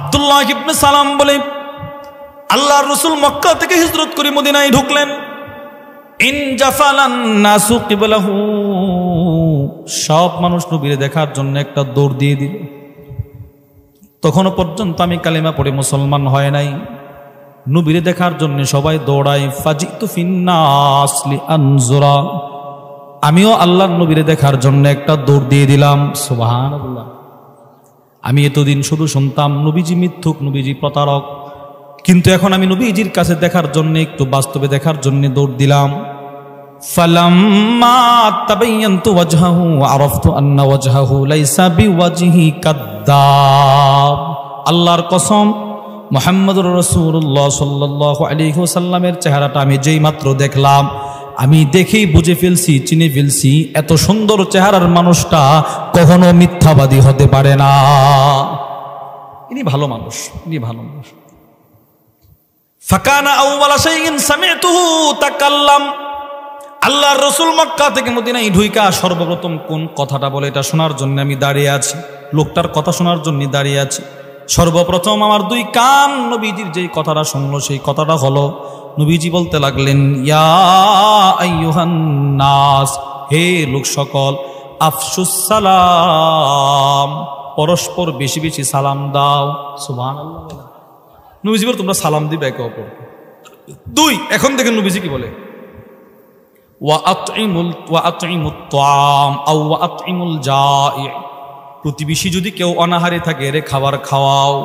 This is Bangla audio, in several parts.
আব্দুল্লাহ ইবনে সালাম বলে, আল্লাহর রাসূল মক্কা থেকে হিজরত করে মদিনায় ঢুকলেন। ইন জাফালান নাসু কিবলাহু, সব মানুষ নবীরে দেখার জন্য একটা দৌড় দিয়ে দিল। তখনও পর্যন্ত আমি কালিমা পড়ে মুসলমান হয় নাই, নবীরে দেখার জন্য সবাই দৌড়ায়। ফাজিতু ফিন্নাস লিআনজুরা, আমিও আল্লাহর নবীরে দেখার জন্য একটা দৌড় দিয়ে দিলাম। সুবহানাল্লাহ। আমি এতদিন শুধু শুনতাম নবীজি মিথ্যুক, নবীজি প্রতারক, কিন্তু এখন আমি নবীজির কাছে দেখার জন্য, একটু বাস্তবে দেখার জন্য দৌড় দিলাম। ফালাম্মা তাবায়্যানতু ওয়াজহাহু আরাফতু আন্না ওয়াজহাহু লাইসা বিওয়াজহি কাদ্দাব। আল্লাহর কসম, মুহাম্মদুর রাসূলুল্লাহ সাল্লাল্লাহু আলাইহি ওয়াসাল্লামের চেহারাটা আমি যেই মাত্র দেখলাম, আমি দেখেই বুঝে ফেলছি, চিনে ফেলছি, এত সুন্দর চেহারার মানুষটা কখনো মিথ্যাবাদী হতে পারে না। ইনি ভালো মানুষ, ইনি ভালো মানুষ। ফাকানা আউওয়ালা শাইইন সামি'তুহু তাকাল্লাম। আল্লাহর রাসূল মক্কা থেকে মদিনায় ঢুইকা সর্বপ্রথম কোন কথাটা বলে এটা শোনার জন্য আমি দাঁড়িয়ে আছি, লোকটার কথা শোনার জন্য দাঁড়িয়ে আছি। সর্বপ্রথম আমার দুই কান নবীজির যেই কথাটা শুনলো সেই কথাটা হলো, নবীজি বলতে লাগলেন, ইয়া আইয়ুহান নাস, হে লোক সকল, আফশুস সালাম, পরস্পর বেশি বেশি সালাম দাও। সুবহানাল্লাহ। নবীজি বলে তোমরা সালাম দিবে একে অপরকে। দুই, এখন দেখেন নবীজি কি বলে, ওয়া আতইমুত তাআম আও ওয়া আতইমুল জাই, প্রতিবেশী যদি কেউ অনাহারে থাকে এরে খাবার খাওয়াও।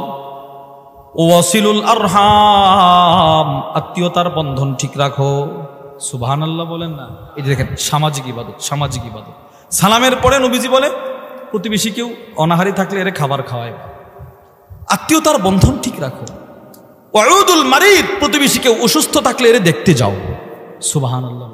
ওয়াসিলুল আরহাম, আত্মীয়তার বন্ধন ঠিক রাখো। সুবহানাল্লাহ বলেন না। এই যে দেখেন সামাজিক ইবাদত, সামাজিক ইবাদত। সালামের পরে নবীজি বলে প্রতিবেশী কেউ অনাহারে থাকলে এরে খাবার খাওয়ায়, আত্মীয়তার বন্ধন ঠিক রাখো। ওয়াউদুল মারিদ, প্রতিবেশী কেউ অসুস্থ থাকলে এরে দেখতে যাও। সুবহানাল্লাহ।